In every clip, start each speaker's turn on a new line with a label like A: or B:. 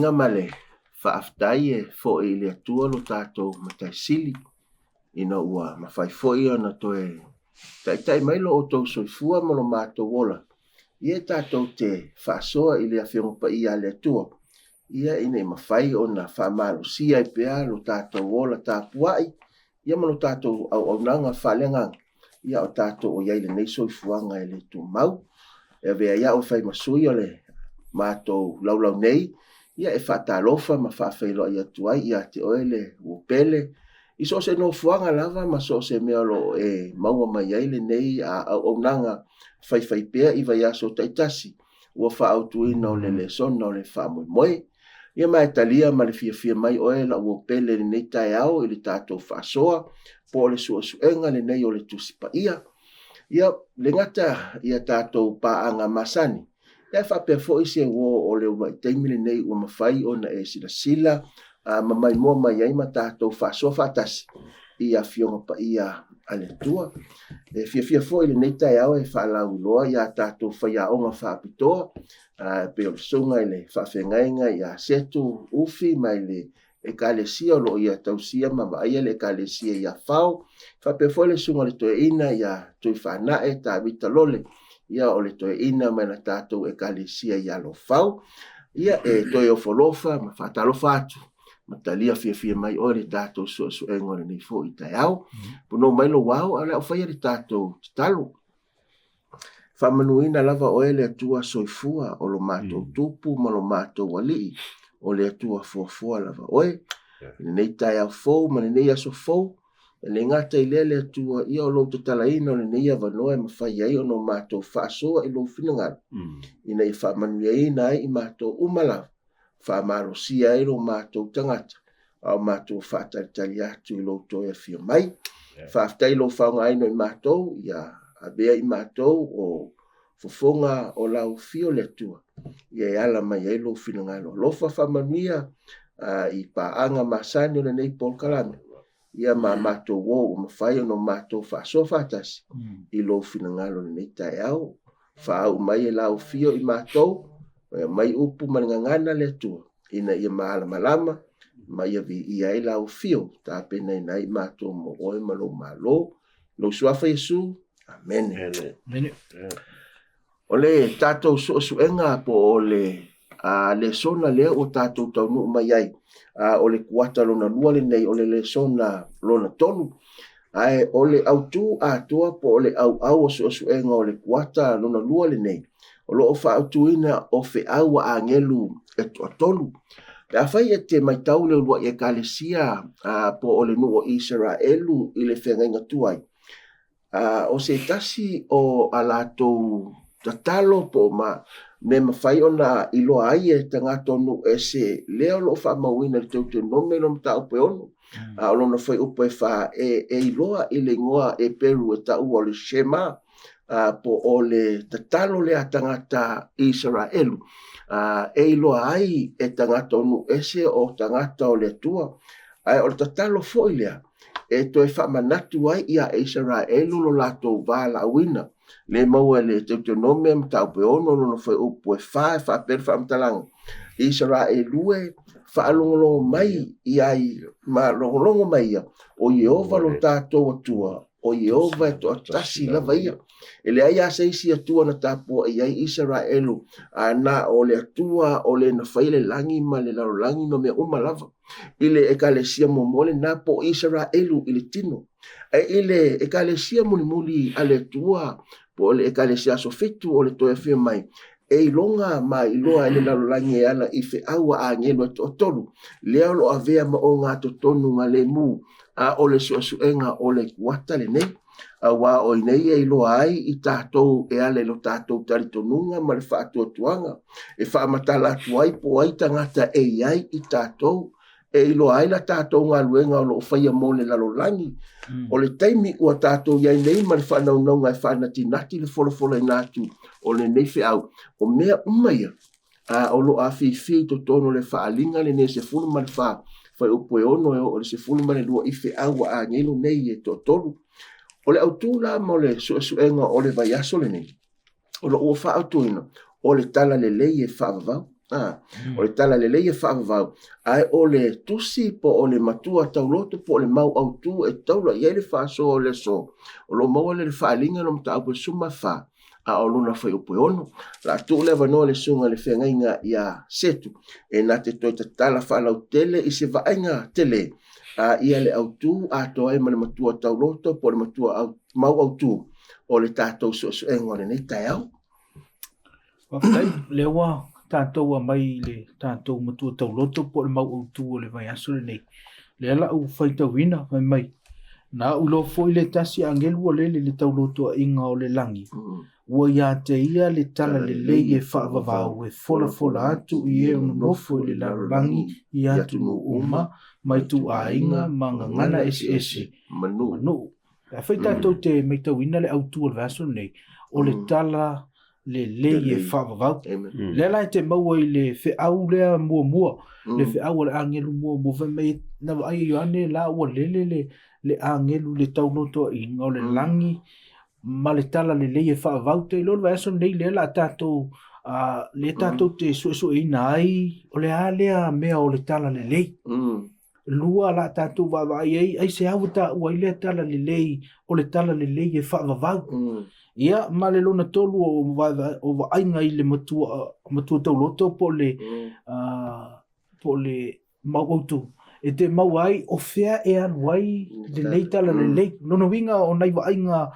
A: inga male whaaftai e fo e le atua lo tātou mataisili ina ua mawhai fo ia na toe tai mailo o tau soifua mo lo mātou wola. Ia tātou te whaasoa i le awhionga pa ia le atua. Ia ina i mawhai o na whaamalo sia i pea lo tātou wola tāpuai. Ia mo lo tātou au nanga whalenga. Ia o tātou o iaile nei soifuanga e le tu mau. E vea ia o whai masui o le mātou laulau nei. Ia e whaatalofa ma whaawhailo i atuai ia te oele uopele. Iso se no fuanga lava ma so se mea lo e maua mai aile nei au nanga whai pea i vai aso taitasi. Ua whaautuina o le sona o le whaamoemoe. Ia mai talia ma le fia mai oe la uopele le nei tai au i le tātou whaasoa. Po le suenga le nei o le tusipa ia. Ia le ngata ia tātou paanga masani. Ia whapea fo isi e wo o le ua i teimile nei ua mawhai o na e sila. Mamai mua mai ai ma tātou whaasoa whaatasi. Ia whionga pa ia ale tua. E fia fo i le nei tai au e whaalau loa ia tātou whaiaonga whaapitoa. Pe o le sunga i le whaawhengainga ia setu ufi mai le e kalesia lo ia tausia mama ia le kalesia ia whao. Whapea fo le sunga le toe ina ia toi whanae tā vita lole. Ia o le toe ina mai na tātou e kalesia ia lo whao. Ia e toi o wholofa ma whaatalofa atu. Matalia fia mai o le tātou su e ngore nei fo i tai au. Puno mai lo wau ala o whaia le tātou talo. Whamanuina lava o le atua soifua o lo mātou tupu ma lo mātou wali. O le atua fuafua lava oe. Nei tai au fou ma nei aso fou. Le ngata i le atua ia o lo te talaina o le nei avanoa ma whai ai o no mātou whaasoa i lo whinangara. Ina i whamanuina ai i mātou umalawa. Whaamaro sia e lo mātou tangata. Au mātou whaataritari atu i lo toia fia mai. Whaaftai lo whaunga aino i mātou. Ia abea i mātou o fofonga o lau fio le tua. Ia e ala mai e lo whinangalo. Lofa whamanuia i paanga masani o le nei Paul Kalame. Ia mātou wo o mawhai o no mātou whaasoa whaatasi. I lo whinangalo le nei tai au. Whaau mai e lau fio i mātou. Mai upu manangangana le tua. Ina ia malama. Mai avi ia e lau fio. Tā pena ina i mātou mo oe malo. Lo suafa Yesu. Amen. O le tātou suenga po o le sona lea o tātou taunu mai ai. O le kuata lona lua le nei o le sona lona tonu. Ai o le autu atua po o le au o suenga o le kuata lona lua le nei. O lo o whaautuina o whiaua a ngelu e tolu. Pe a whai e te mai tau le ulua i e kalesia po o le nuo Israelu i le whengainga tuai. O se tasi o alatou tatalo po me mawhai o na iloa ai e tangatonu e se leo lo whamauina le teu te nome lo mta upe onu. O lo na whai upe wha e iloa i le ngoa e peru e tau o le shema. Po o le tatalo le tangata Israelu. E iloa ai e tangata onu ese o tangata o le tua. Ai o le tatalo foilea. E toi whamanatu ai ia Israelu lo lato wala awina. Le maua le Deuteronome mtau pe ono no whai upu e whaper whamtalanga. Israelu e whaalongolongo mai iai ma longolongo mai ia. O Yehova lo tātou atua. O Yehova e to atasi lava ia. Ele ai asa isi atua na tāpua iai Israelu. Na o le atua o le na whaile langi ma le laro langi ma mea lava. Ile ekalesia momole na po Israelu ile tino. Ile ekalesia muli ale tua po le ekalesia sofitu o le toa fia mai. Ilonga ma iloa ele laro langi e ala ife aua a ngelo to tolu. Leo lo avea ma o ngā to tonu ngā le mu. O le suenga o le kuata le nei. Wa o nei e iloa ai i tātou e ale lo tātou taritonunga ma le whaatua tuanga. E whaamatala tuai po ai tangata e iai i tātou. E iloa ai la tātou ngā luenga o lo whaia mo le lalo langi. O le taimi ua tātou iai nei ma le whanaunga e whanatinati le wholofola i nātu o le neife au. O mea umaia o lo a whiwhi to tono le whaalinga le ne se fulu ma le wha. Whai upo e ono e o le se fulu ma le lua ife au a ngelo nei e to tolu. O le autula mo le suenga o le vaiaso le nei. O le ua whaautuina o le tala le lei e whaavavau. O le tala le leia whaavavau. Ai o le tusi po o le matua tauloto po o le mau au tu e taula iai le whaaso o le so. O lo maua le whaalinga no mta au suma wha. A o luna whai upo ono. La tu le wanoa le sunga le whengainga ia setu. E na te toi tala whaalau tele i se vaenga tele. Ia le au tu a toa e ma le matua tauloto po le matua au, mau au tu. O le tātou so e ngore nei tai au.
B: Whakaitai lewa tātou a mai le tātou matua tauloto po le mau au tu o le vai aso le nei. Le ala u whaitawina mai. Na ulo foi le tasi angelu o lele le tauloto a inga o le langi. Ua ia te ia le tala le lei e whaavavau e fola atu i e unofo le langi i atu no uma mai tu a inga manga ngana ese. Manu. A whai tātou te meitawina le au tu o le vaso nei o le tala le lei e whaavavau. Le lai te maua i le whiau lea mua. Le whiau le angelu mua vemei na ai ioane la ua lele le angelu le tauloto i inga o le langi. Ma le tala le lei e whaavau te lor vaso nei le la tātou le tātou te so ina ai o le alea mea o le tala le lei. Lua la tātou wawai ai se hau ta ua i le tala le lei o le tala le lei e whaavavau. Ia ma le lona tolu o waainga i le matua tauloto po le mauautu. E te mauai o fea e anuai le lei tala le lei. Lono winga o nai waainga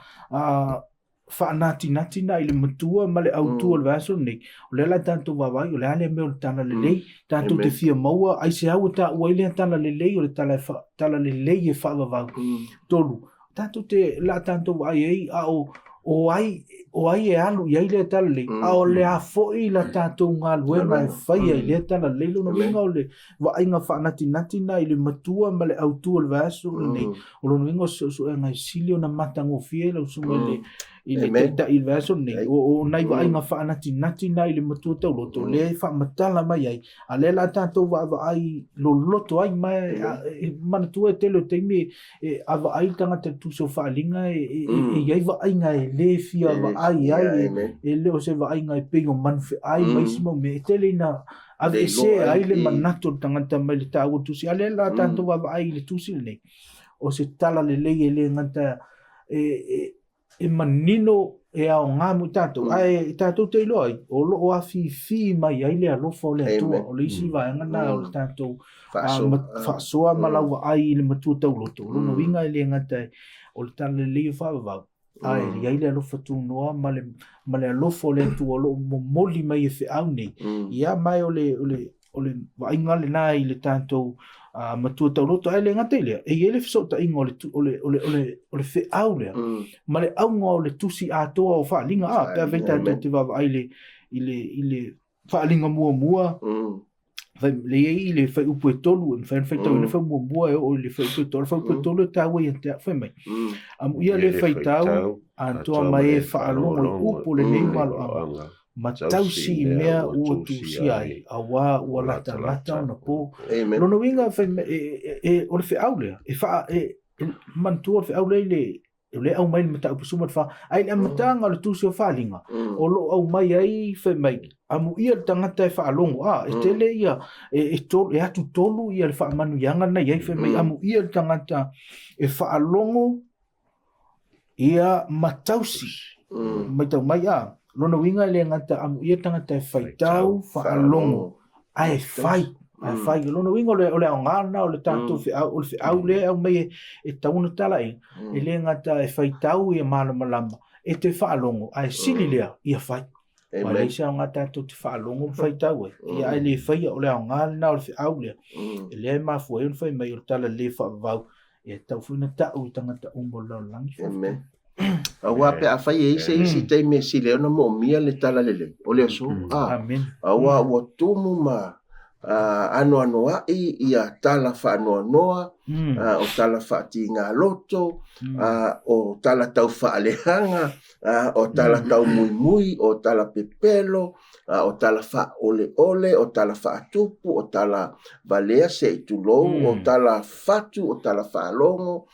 B: whaanati na i le matua ma le autua le vaso nei. O le ala tātou wawai o le ale mea o le tala le lei. Tātou te fia maua ai se hau ta ua i le tala le lei o le tala le lei e whaavavau. Tolu. Tātou te la tātou wai ei a o ai e alu i le tala le a o le a foi la tātou ngā lue mai whai i le tala le lono winga o le wainga whaanati na i le matua ma le autua le vaso nei o lono winga o e ngai silio na matango fie lau sunga i le ta i le vaso nei o nai wainga whaanati na i le matua tauloto le whaamatala mai ai a le la tātou ai lo loto ai mai manatua e telo teimi a ai tangata tuso whaalinga e iai wainga e le fia ai e leo se vainga e pego manfe ai mai simo me tele na ave se ai le manato tangata mai le tau tusi ale la tanto va ai le tusi nei o se tala le le ngata e manino e a ngā mutato ai tato te loi o lo o fi mai ai le alofo le tua o le isi vaenga na o tato fasoa malau ai le matu tauloto no winga le ngata o le tala le fa ai ia le alofa tu noa ma le alofo le tu o lo moli mai e whiau nei ia mai o le wainga le nā i le tātou matua tauloto ai le ngata ilea e ele fisota inga o le whiau lea ma le aunga o le tusi atoa o whaalinga pia veita te wawa ai le whaalinga mua le i le fai upu e tolu en fai tau le fai mua o le fai upu e tolu e taua i ante fai mai ia le fai tau antoa mai e whaalongo i upu le nei malo anga ma tausi i mea ua tusi ai a wā ua lata ona po lono winga fai o le whai aulea mantua o le whai aulea le au mai mata upu suma fa ai le matanga le tusi o whalinga o lo au mai ai fai mai amu ia tangata e whaalongo e tele ia e atu tolu ia le whaamanu ianga na iai fai mai amu ia tangata e whaalongo ia matausi mai tau mai lona winga le ngata amu ia tangata e whaitau whaalongo ai fai fai lona winga ole o ngana o le tātou o le au le au mai e tauna tala e le ngata e whaitau ia malama e te whaalongo ai sili lea ia fai ma le isa o ngata tātou te whaalongo whaitau ia ai le whai o le au ngana o le au lea e le mafu e un whai mai o tala le whaavau e tau whina tau i tangata umbo lau langi
A: awa pe a fai e se isi te me si leo na mo mia le tala lele o le aso awa ua tumu ma anoanoa'i ia tala whaanoanoa, o tala whaatinga loto, o tala tau whaalehanga, o tala tau mui, o tala pepelo, o tala wha ole, o tala whaatupu, o tala valea se itulou, o tala whatu, o tala whaalongo,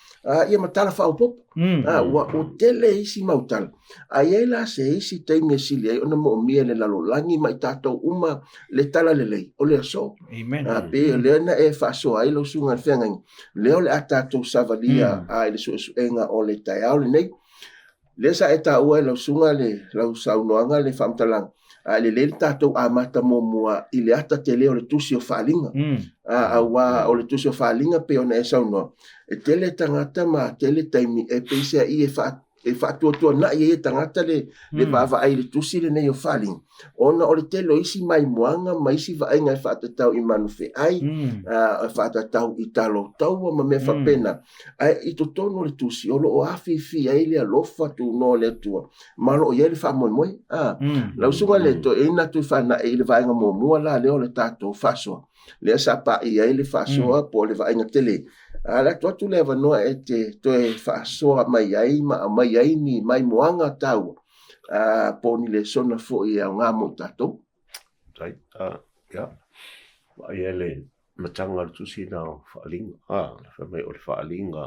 A: ia ma tala whaopopo. O tele isi mautala. Aiela se isi teimia sili ai, ona mo mia le lalolangi mai tātou uma le tala lelei, o le aso.
B: Amen.
A: Pe lea na e whaasoa ai lau sunga whengangi. Leo le a tātou savalia ai le suenga o le taiao le nei. Le sa e tā ua lau sunga le lau saunoanga le whamtalang. Le le tātou amata mo mua i le ata te leo le tusi o whaalinga. O le tusi o whaalinga pe ona e saunoa. E tele tangata ma tele taimi e peisea i e whaatuatua na i e tangata le vava ai le tusi le nei o whaalinga. Ona o le telo isi mai moanga, ma isi vaenga e whaatatau i manufe ai, e whaatatau i talo taua ma mea whapena. I to tono le tusi, o lo o awhiwhi ai le alofa tu no le tua. Malo o ie le whaamoemoe. Lau sunga le to e natu i whana e le vaenga mo mua la leo le tātou whasoa. Lea sa pa i ai le whasoa po le vaenga tele. La tuatu le wanoa e te toe whaasoa mai ai, mai ai ni mai moanga tau. Po ni le sona fo i au ngā mo tātou.
C: Tai, ia. Ai ele matanga le tusi na whaalinga. Whamai o le whaalinga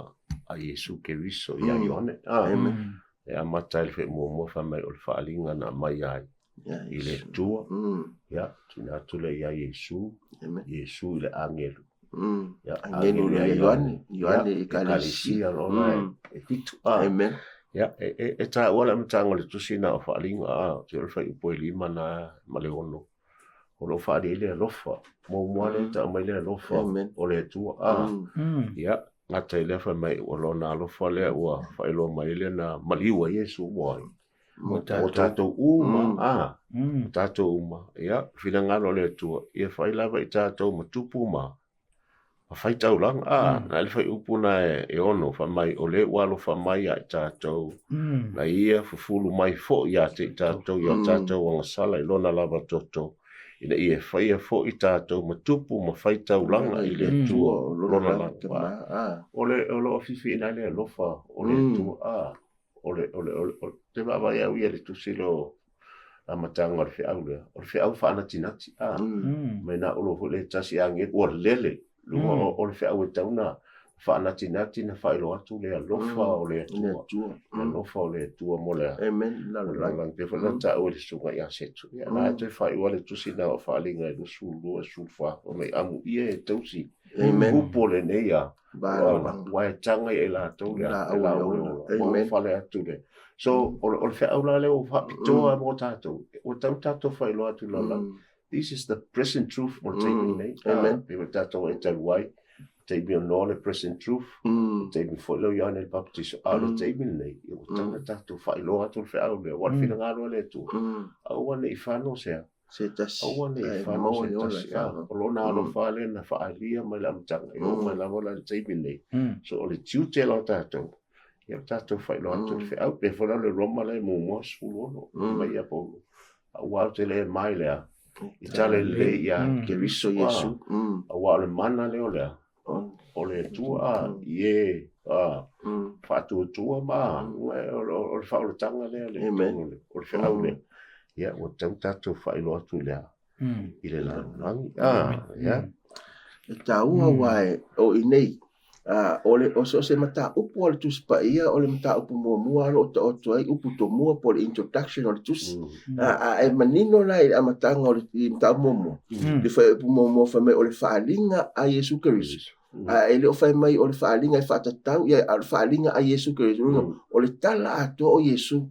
C: a Iesu Keriso i a Ioane. E a matai le whamua whamai o le whaalinga na mai ai. I le tua. Ia, tina tule i a Iesu. Iesu i le angelu.
A: Angelu le Ioane. Ioane i kalisia.
C: E titu.
A: Amen.
C: Ya, ta wala matanga le tusi na o whaalinga te ole whai upo e lima na maleono. O lo whaari ele alofa. Mo muane ta mai le alofa o le tua. Ya, ngata ele whai mai o lo na alofa le ua whaelo mai le na maliwa Yesu wai. O tātou uma. Tātou uma. Ya, whina ngalo le tua. Ia whai lava i tātou matupu ma. A whai tau lang, na ele whai upuna e ono, whamai o le walo whamai a i tātou. Na ia fufulu mai fo i a te i tātou, i a tātou wanga sala i lona lava toto. Ina ia whai a fo i tātou matupu ma whai tau langa i le tua lona lava. O le ofifi ina le alofa, o le tua, o te wawai au ia le tusilo a matanga o le whiau lea. O le whiau whaana tinati, mai na olo le tasi ange, ua lele. Lua o le whiau e tauna whaanatinati na whaelo atu le alofa o le atua. Le alofa o le atua mo le lang te whana ta o le sunga i asetu. Nā te whaiua le tusi na o whaalinga e nusu lua sulfa o mei amu ia e tausi. Upo le neia. Wai tanga e la tau le aula. Wai whale atu le. So o le whiau la leo whapitoa mo tātou. O tau tātou whaelo atu la lang. This is the present truth mo te nei. Amen. Pe tato e te wai. Te mi no le present truth. Te mi fo lo yana el baptiso. Alo te mi nei. O tanga tato fai lo atu fe au le. Wan fina ngalo le tu. Au wane i fano sea.
A: Se tas.
C: Au wane i fano se tas. O lo na alo fale na faalia mai la mtanga. O mai la mola te mi nei. So o le tiu te lo tato. Ia tato fai lo atu fe au. Pe fo le roma le mo mo sulono. Mai a po. Au au te le mai lea. I tale le ia Keriso Yesu. A wale mana leo lea. O le tua ie. Whatu tua ma. O le whaoletanga lea le. O le whiau lea. Ia, o tau tātou whaelo atu lea. I le langi. Ia.
A: E tā ua wae o i nei. O se mata upu o le tusi pa ia, o le mata upu mua alo o ta oto ai, upu to mua po le introduction o le tusi. E manino la i amatanga o le mata mua. Le whai upu mua whamai o le whaalinga a Yesu Keriso. E le o whai mai o le whaalinga i whaatatau, ia o le whaalinga a Yesu Keriso. O le tala ato o Yesu.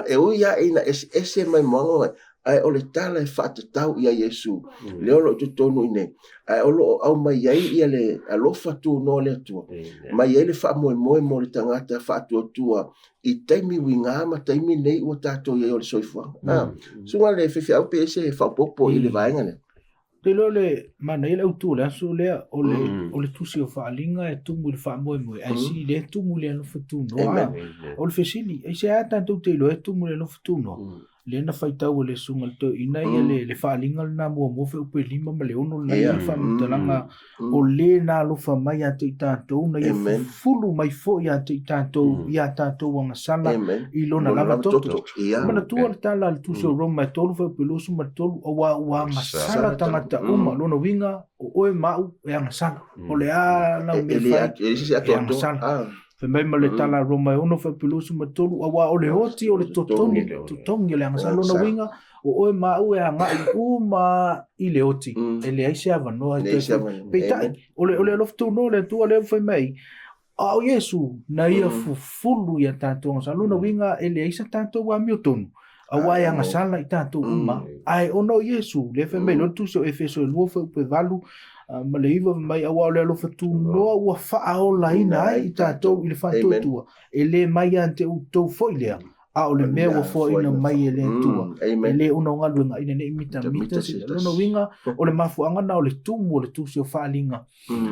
A: E uia ina ese mai moanga ai o le tala e whaatatau ia Yesu. Leo lo tu tonu ine. Ai o lo au mai ai ia le alofa tu no le atua. Mai ai le whaamoe mo le tangata whaatua tua. I taimi winga ma taimi nei ua tātou ia o le soifua. Sunga le whiwhi au pe ese whaupopo i le vaenga ne.
B: Te lo le mana ile autu le aso lea o le tusi o whaalinga e tumu le whaamoe. Ai si le tumu le alofa tu no. O le whesili. Ai se ata tau te lo e tumu le alofa tu no. le na faitau le sunga le to ina ia le whaalinga na mua fe upe lima ma le ono na ia whamutalanga o le na alofa mai ate i tātou na ia fulu mai fo i ate i tātou wanga sala i lona lava toto. Mana tua le tala le tusi o Roma e tolu fe upe losu ma tolu o wanga sala tangata uma lona winga o oe mau e anga sala. O le a na me fai e anga sala. Fe mai ma le tala Roma e ono fe upe losu ma tolu o le hoti o le totongi le anga sala lona winga o oe mau e anga i uma i le oti e le aise avanoa peitai o le aloftu no le tua le fai mai o Yesu na ia fulu ia tātou sa luna winga e le aise tātou wa miotonu awa e anga sala i tātou uma ai ono Yesu le fai mai lo tuso Efeso e luofa upe valu ma le iwa mai awa o le aloftu noa ua faaola ina ai i tātou i le whantua tua e le mai ante utou foi lea a o le mea wa fo ina mai e le tua e le una o ngalu nga ina ne imita si lona winga o le mafuanga na o le tumu o le tusi o whaalinga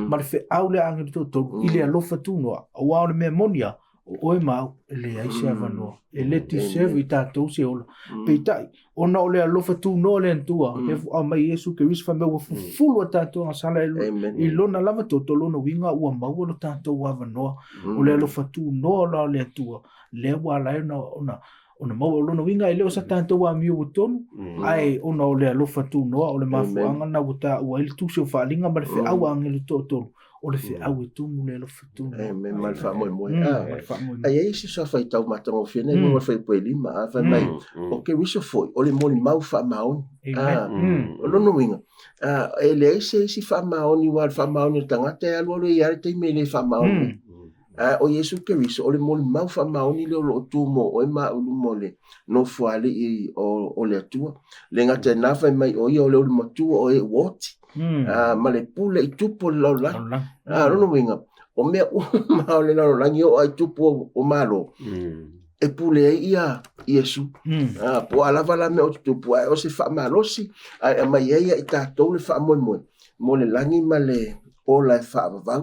B: ma le fe au le angel toto i le alofa tunoa a wa o le mea monia o oe mau e le aise avanoa e le ti sevu i tātou se ola peitai ona o le alofa tunoa le antua le fu au mai Yesu ke risi whamea wa fulu a tātou ngasala i lona lava toto lona winga ua mau o tātou avanoa o le alofa tunoa la o le antua le wa la ona mau lona winga i leo sa tātou wa miu utonu ai ona o le alofa tunoa o le mafuanga na wata ua ili tusi o whaalinga ma le fe au angelu totonu o le fe au e tumu le alofa tunoa
A: me mal fa moe ai ai si sa fai tau matango fene mo fai po lima a fa mai o ke wiso foi o le moni mau fa maoni lona winga e le si fa maoni wa fa maoni tangata e alu ia te me le fa maoni o Yesu Keriso o le moli mau fa maoni le o tumo o ma ulu mole no fuale i o le atua le ngata na fa mai o ia o le matua o e woti ma le pule i tupo la no winga o me ma o le la la o ai tupo o malo e pule ia Yesu po ala vala me o tupo o se fa malosi ma ia i tatou le fa mo le langi ma le o la fa va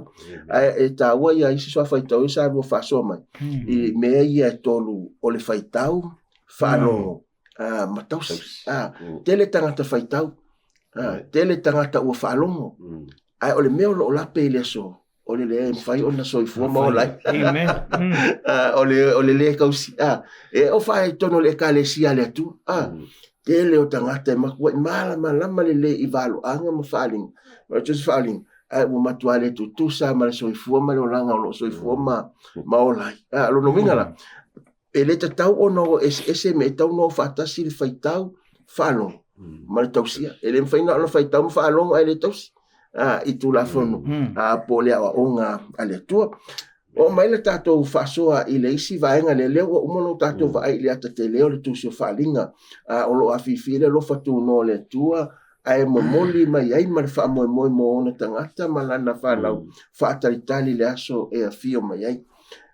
A: e ta wa ia isi so fa tau sa ro fa so mai e me ia tolu o le fa tau fa no matausi tele tangata fa tau tele tangata o fa longo ai o le me o la pele so o le fai ona so i fu ma o la o le kausi e o fa tono le kalesia le tu tele o tangata ma mala le i valo anga ma faling ma just faling o matuale tu sa ma so i fu ma lo langa lo so i fu ma o lai lo no winga la ele tau ono ese me tau no fa ta sil fai tau falo ma tau sia ele fai no fai tau falo ele tau i tu la fono po le o nga ale tu o mai le tatou fa soa i le isi vaenga le leo o mono tatou vai le ata te leo le tu so falinga o lo afifi le lo fa tu no le tua ai momoli mai ai mar fa mo ona tangata malana fa lau fa talitali le aso e afio mai ai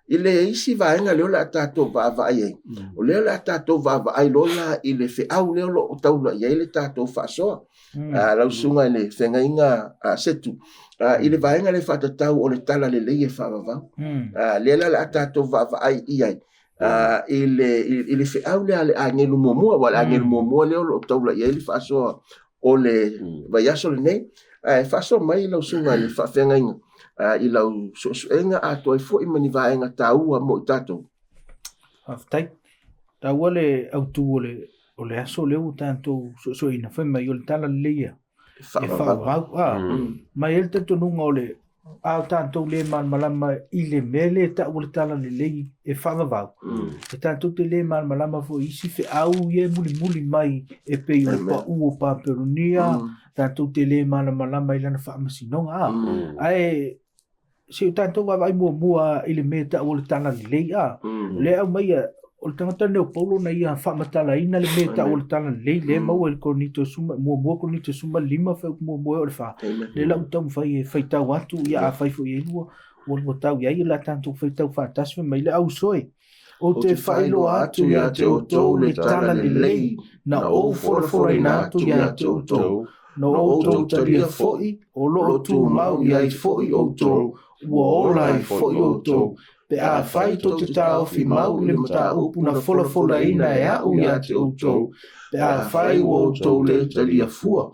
A: ile isi vaenga le la tatou va ai o le la tatou va ai lola ile fe au le lo tau la ai le tatou fa soa la sunga le fenga inga setu ile vaenga le fa tau o le tala le le fa va le la tatou va ai ai ile fe au le angelu momo wala angelu momo le lo tau la ai le fa soa o le vai aso le nei fa so mai lo sunga le fa fenga inga i lau enga a toi fo i mani vaenga taua mo tatou
B: aftai taua le autu o le aso le u tanto so ina fa mai o le tala leia e fa mai el tanto nunga o le a tanto le malama i le mele ta o le tala le lei e fa va e tanto te le malama fo isi fe au ye muli mai e pe o pa peronia tanto te le malama i lana fa masinonga ai se tanto vai mua i le meta o le tala le lei le au mai o le tangata neo paulo na ia fa matala ina le meta o le tala le mau el konito suma mua konito suma lima fa mua o le fa le lau tau fai tau atu ia a fai fo ia lua o tau ia la tanto fai tau fa tasme mai le au soe o te failo atu ia te o tau le tala le lei na o fora ina atu ia te o tau no o tau taria foi o lo tu mau ia i foi o tau ua ola i foi o tau pe a fai to te tau fi mau le mata upu na fola ina e au ia te outou, pe a fai o outou le tali a fua.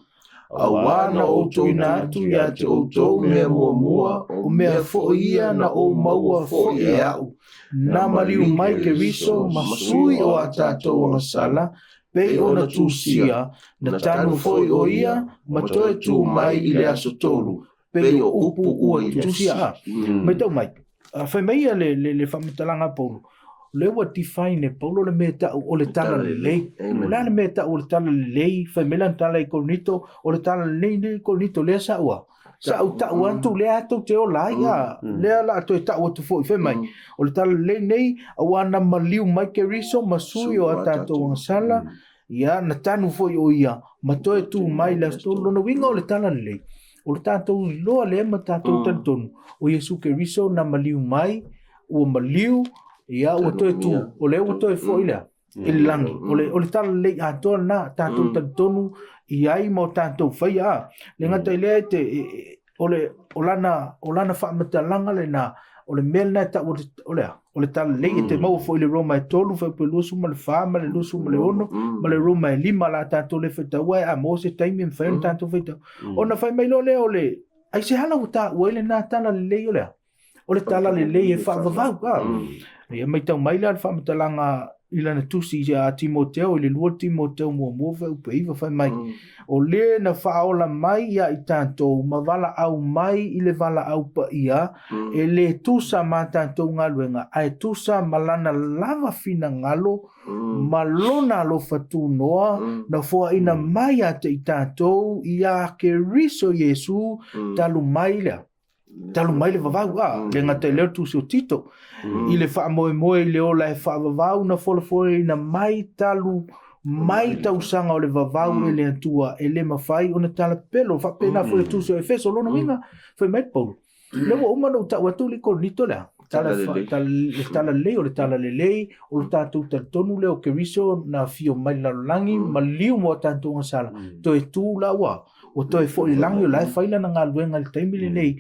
B: A wana outou ina atu ia te outou mea mua, o mea fo ia na o maua fo e au. Na mariu mai ke riso, masui o a tātou anga sala, pei o na tūsia, na tanu foi o ia, matoe tū mai i le aso tolu, pei o upu ua i tūsia. Mai tau mai, whai mai a le whamitalanga Paulo, le ua define Paulo le mea tau o le tala le lei, la le mea tau o le tala le lei, whai melan tala i Korinito, o le tala le lei ne Korinito lea sa ua. Sa au tau antu lea atu te o laia, lea la atu e tau atu fo i whai mai. O le tala le lei nei, au ana maliu mai ke riso, masui o a tātou angasala, ia na tanu foi o ia, matoe tū mai la stolo, lono winga o le tala le lei. O le tātou loa lea ma tātou tantonu, o Yesu ke riso na maliu mai, o maliu, ia ua toe tū, o le ua toe fo i lea. Ele langi, o le tala lei a toa na tātou tantonu, iai mo tātou whai a. Le ngata i lea te, o lana whamatalanga le na, o le mea na ta o le tala lei e te mau fo i le Roma e tolu, whai pe luasu ma le wha, ma le luasu ma le ono, ma le Roma e lima la tātou le whaitaua, a mo se taimi e mwhaia tātou whaitau. O na whai mai lo lea o le, ai se hala o ta ua ile na tala le lei o lea. O le tala le lei e whaavavau ka. Ia mai tau mai lea le whamatalanga ila na tusi a Timoteo, ile lua Timoteo mua whai upe iwa whai mai. O le na whaola mai ia i tātou, ma wala au mai i le wala au pa ia, e le tusa ma tātou ngaluenga, ai tusa malana lava fina ngalo, malona lo fatu noa, na fua ina mai ate i tātou, ia ke riso Yesu, talu mai lea. Talu mai le vavau le ngata leo tusi o Tito i le wha moe le ola e wha vavau na folafore na mai talu mai tausanga o le vavau e le atua e le mawhai o na tala pelo wha pena fo le tusi o Efeso lona winga whai mai Paulo lewa umana o tau atu li Korinito lea tala lei o le tala le lei o le tātou tonu leo ke riso na fio mai lalolangi ma liu mo tātou ngasala to e tū la wa o toi fo i langi o lai whaila na ngā luenga le taimi le nei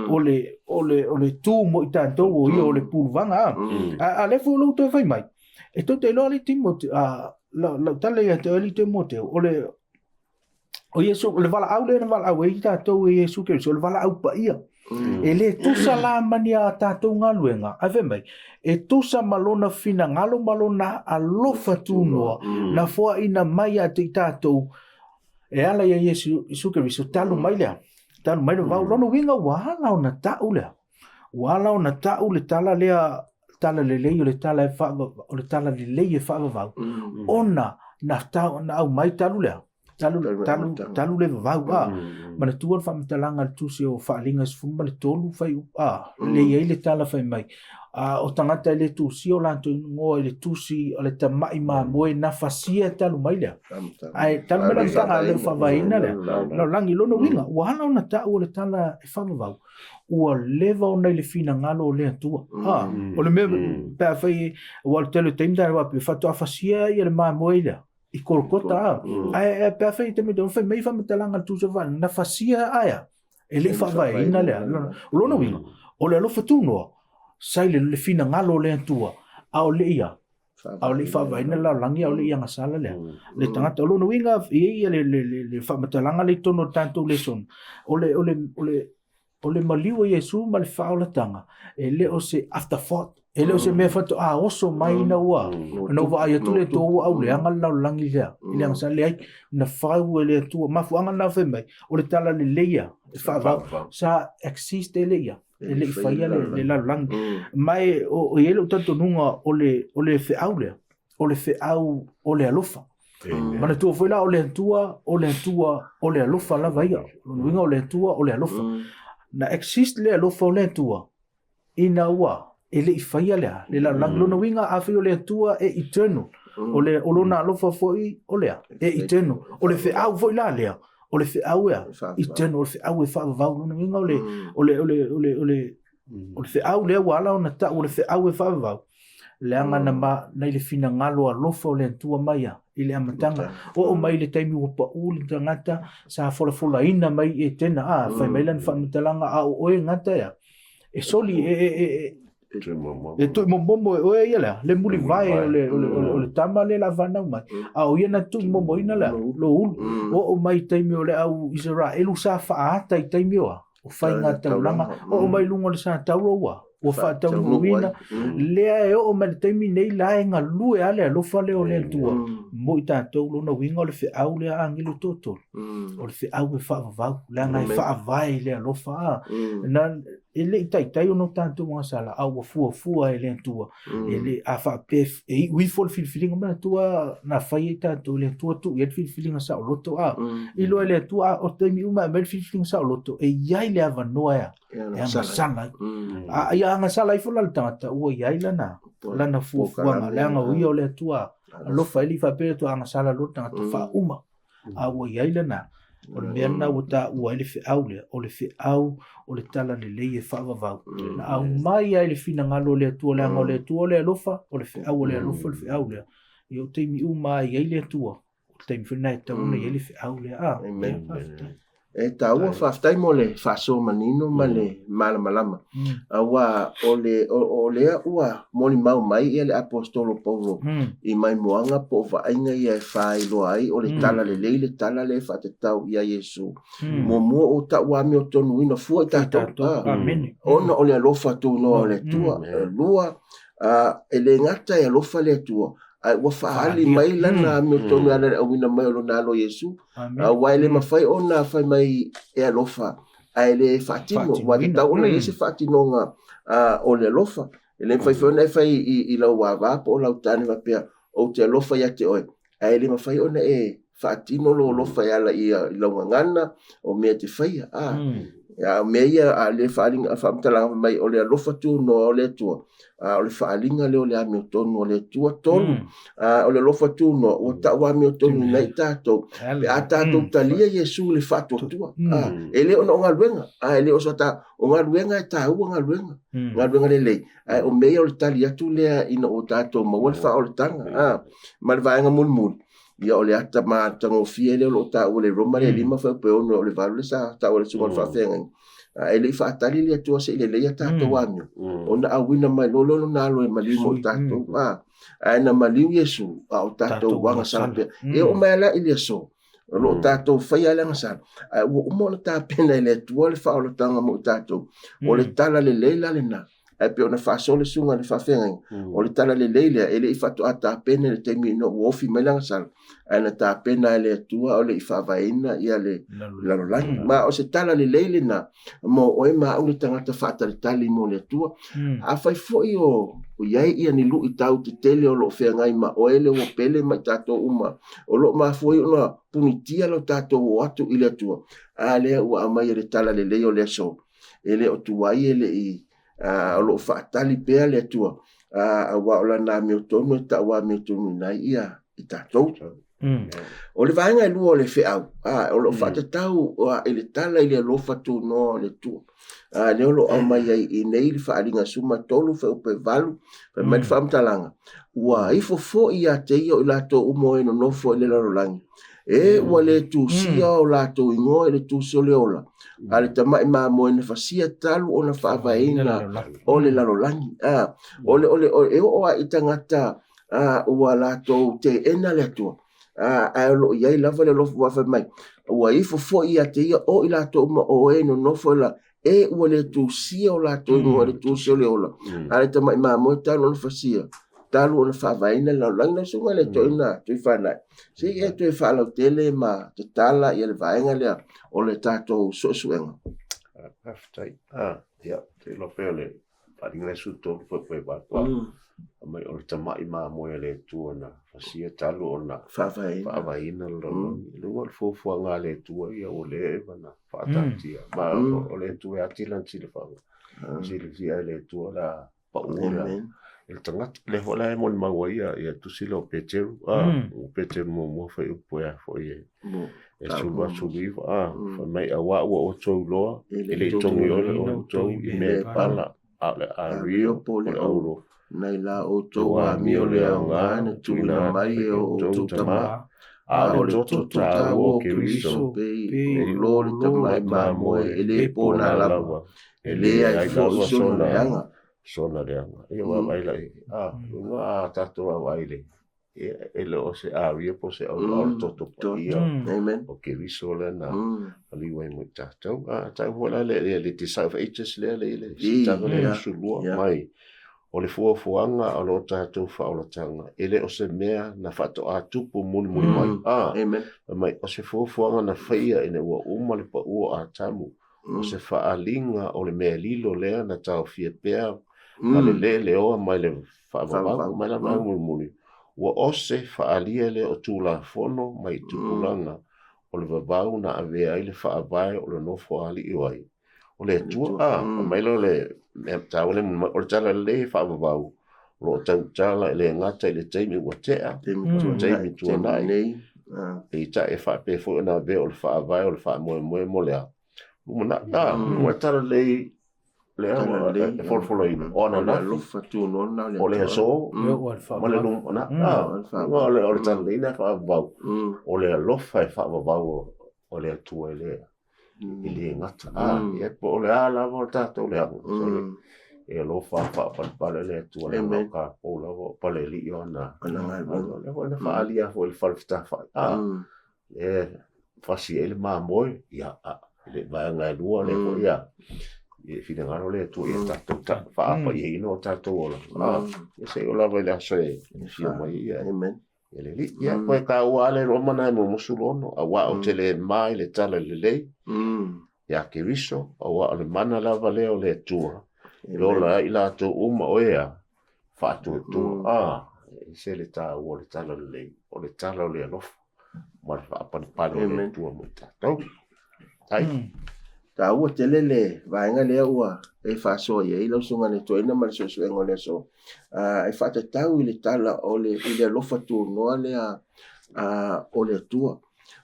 B: o le tū mo i tātou o ia o le pūruvanga a le fo lau toi whai mai e tau te loa li Timoteo lau tala ia te ali Timoteo o Yesu le vala au le na vala au e i tātou e Yesu Keriso le vala au pa ia e le tusa la mani a tātou ngā luenga a ve mai e tusa malona fina ngalo malona a lofa tūnoa na fua ina mai a te tātou e ala ia Yesu Keriso talu mai lea vau lono winga wala o na tau lea wala o na tau le tala lea tala le lei o le tala e wha o le tala le lei e wha vau ona na tau na au mai talu lea talu le vau mana tuan wha matalanga le tusi o wha alinga sfuma le tolu whai le iei le tala whai mai o tangata le tusi o lanto ngoa le tusi o le tamai ma moe na fasia talu mai lea ai talu mela tanga le whavaina lea lau langi lono winga wala o na tau o le tala e whavavau ua leva o nei le fina ngalo o lea tua o le mea pēr whai o le tele teimdara wapi whatua fasia i le ma moe lea i korokota ai pēr whai te mea whai mei whamatalanga tusi o whai na fasia aia e le whavaina lea lono winga o le alofa tūnoa sai le fina ngalo le tua au le ia au le fa vai na la langi au le ia ngasala le tangata lo no winga ia le fa matalanga le tono tanto le son o le maliu Yesu mal fa la tanga e le o se afterthought e le o se me fato oso mai na ua no va ia tu le to au le anga la langi le ngasala le ai na fa le tua ma fu anga na fe mai o le tala le leia fa sa existe le ia ele faia le la lang mai o ele tanto nunga o le fe aule o le alofa mana tu foi la o le alofa la vaia nunga o le alofa na exist le alofa o le tua ina wa ele faia le la lang no winga afi o le tua e eternal o lona alofa foi o le e eternal o le fe au foi la le o le fe au eternal o le fe au fa va no winga o le fe au le wala ona ta o le fe au fa va le anga na le fina ngalo a lofa o le tua mai i le amatanga o mai le taimi o pa u le tangata sa fola ina mai e tena fa mai lan fa matalanga o e ngata ya e soli e tu momo o ia le muli vai o le tama le lavana mai au ia na tu momo ina la lo o mai taimi o le au Israel sa fa ata i taimi o fai nga tau langa o mai lunga le sa tau roa o fa tau nuina le o mai taimi nei la nga lue ale lo fa le o le tua mo i tātou lo na winga o le au le angilu toto o le au e fa va la nga fa vai le lo fa na ele tai no tanto mo sala au fua ele tua ele a fa pef e we for feeling ma tua na fai tanto le tua tu e feeling sa loto a ilo ele tua o te mi uma me feeling sa loto e ia ile ava noa e sala a ia nga sala i fola tata o ia ile na fua nga nga o le tua lo fa ili fa pe tua nga sala loto nga fa uma a o ia ile na o le mea na wata ua ele fe au lea, o le fe au, o le tala le lei e whaavavau. Na au mai ai le fina ngalo lea tua lea ngao lea tua lea lofa, o le fe au lea lofa le fe au lea. I o teimi u mai ai lea tua, o teimi whina e tauna i ele fe au lea.
A: Amen. E ta ua whaftai mo le whaso manino ma le malama. Awa o lea ua moni mau mai ia le apostolo Paulo i mai moanga po vaainga ia e whai loa ai o le tala le leile tala le whatetau ia Yesu. Mua o ta uami o tonu ina fua i tātou. Ona o le alofa tu no le tua. Lua e le ngata e alofa le tua. Ai wa faali mai lana mi tonu ala au ina mai lo nalo Yesu wa ele mafai ona fai mai e alofa ai le fatino wa ta ona ese fatino nga o le alofa ele fai fai fai i la wa po la tani va pe o te alofa ya te oi ai le mafai ona e fatino lo alofa ya la i la ngana o me te fai ya me ia le falinga famtala mai o le alofa tu no le tu o le faalinga le o le ami o tonu o le tua tonu o le lofa tu no o ta o ami o tonu nei tātou pe a tātou talia Yesu le whatotua ele ona o ngā ruenga ele o sota o ngā ruenga e tā ua ngā ruenga le lei o mea o le tali atu lea ina o tātou maua le wha o le tanga ma le vaenga mulmul ia o le ata ma tango fie le o ta o le roma le lima fa pe ono o le valu le sa ta o le sunga fa fenga ele fa tali le tua se le ia tātou anu ona awina mai lolo na lo e malimo tātou na maliu Yesu o tātou wanga sape e o mai la ile so lo tātou fai ala ngasa o mo na ta pena le tua le fa o le tanga mo tātou o le tala le leila le na e pe ona fa sole sunga le fa fenga o le tala le leila ele i fa to ata pena le temi no wofi mai la ngasa ana ta pena le tua o le i fa vaina ia le lalolangi ma o se tala le leile na mo o e ma o le tangata fa ta le tali mo le tua a fai foi o iai ia ni lu i tau te tele o lo fenga i ma o ele o pele mai tato uma o lo ma foi ona punitia lo tato o atu i le tua a le ua amai le tala le leo le so ele o tuai ele i o lo fa tali pea le tua wa o la na mi o tonu ta wa mi o tonu nai ia i tato o le vaenga e lua o le feau o lo fatatau i le tala i le alofa tu no le tua le o lo au mai ai i nei le faalinga suma tolu fe upe valu fe mai whaamtalanga ua i fofo i a te ia o lato umo e no nofo i le larolangi ua le tu sia o lato ingo e le tu se o le ola a le tamai maa moe ne fasia talu o na faavaina o le larolangi e o a itangata ua lato te ena le atua ai lo ia lava le lofu wa mai ua i fofo i a te ia o i lato uma o e no nofo la ua le tu sia o lato ingo le tu se o le ola a le tamai maa moe talu o na fasia talu o na faavaina la langi na sunga le to ina tu i whanai si e tu i whalau tele ma te tala i le vaenga lea o le tato suenga
C: haftai ia te lope o le wharinga suto fwe wakwa mai o le tamai maa moe le tua na fasia talu o na faavaina lua le fofua ngā le tua ia o le eva na whaatatia ma o le tua atilan sile whanga sile fia le tua la paura el tangata le hola e mon maua ia tusila o Peteru o Peteru mo fai upo ia foi e suluiva fa mai awa o tau loa ele tongi o tau i me pala a rio pole auro
A: nei la o tau a mi o le aunga na tuina mai o tau tama a o le toto ta o Keriso pe lo le tamai ma moe ele pona lava ele ai fo sona anga
C: sona leanga ia wa mai lai nga tato wa ile ele o se area po se o toto ia
A: amen
C: o ke viso le na ali wa mo tato ta vola le ti sa hs le ta le sulua mai o le fuafuanga o lo tato fa o tanga ele o se mea na fato atupu muni mai
A: amen
C: mai o se fuafuanga na faia ina ua uma le pa ua atamu o se faalinga o le mea lilo lea na tau fia pea ma le oa mai le faavavaga mai la muli ua ose faalia le o tulafono mai tupulanga o le vavau na avea ai le faavae o le nofo alii ai o le atua mai lo le tau le o le tala le faavavau lo tautala le ngata i le taimi ua tea taimi tuanai e ta e whape fo na ve o le faavae o le faamoemoe mo lea Muna ua tala le folfolo ina ona na
A: lofa tu no na
C: o le so ma le no na o le tala le ina fa vau o le lofa fa vau o le tua le ile ngata e po le ala volta le e lofa fa le tua le ka o la pa le li ona le fa alia fo il falfta fa e fa si ele ma moi ya le vai ngai lua le ko ia e fina ngaro le tu e ta fa pa i no ta to ola e se ola vai la so e fina mai ia
A: amen
C: ele li ia ko ka wa le romana mo musulono a wa o tele mai le tala le ya ke viso o wa le mana lava le o le tua lo la ila to uma o ia fa tu se le ta o le tala le o le tala le no ma fa pa le tua mo ta
A: ta ua telele vaenga lea ua e whaso ia i lau sunga ne toina ma le so engo le so e whatatau i le tala o le i le lofa tu noa lea o le tua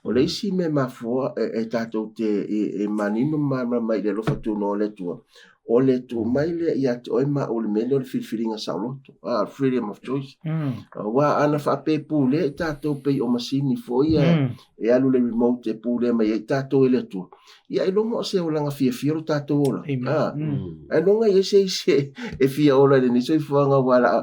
A: o le isi me mafua e tatou te e manino ma i le lofa tu noa le tua o le tu mai le ia te oima o le mele o le filfilinga sauloto freedom of choice wa ana whape pule tatou pei o masini fo ia e alu le remote e pule mai e tatou i le tua ia e longa o se o langa fia o tatou ola e longa i se e fia ola le niso i fuanga wala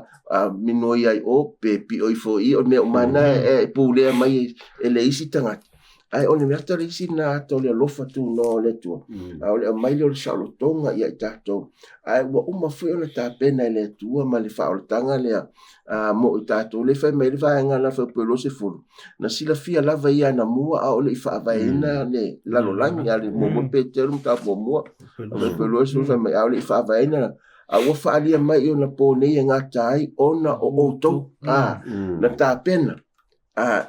A: mino ia i o pe pi o i fo i o me o mana e pule mai e le isi tangata ai o le mea le isi na ato le lofa tu no le tua o le mai le o le saulotonga ia i tatou ai ua uma fui o le tapena i le tua ma le whaolotanga lea mo i tatou le whai mai le vaenga la whai pelo se fulu na sila fia lava ia na mua a o le i whaavaina le lalolangi a le momo peteru mta momoa a whai pelo se fulu mai a o le i whaavaina a ua whaalia mai o na pōnei e ngā tai ona o outou na tapena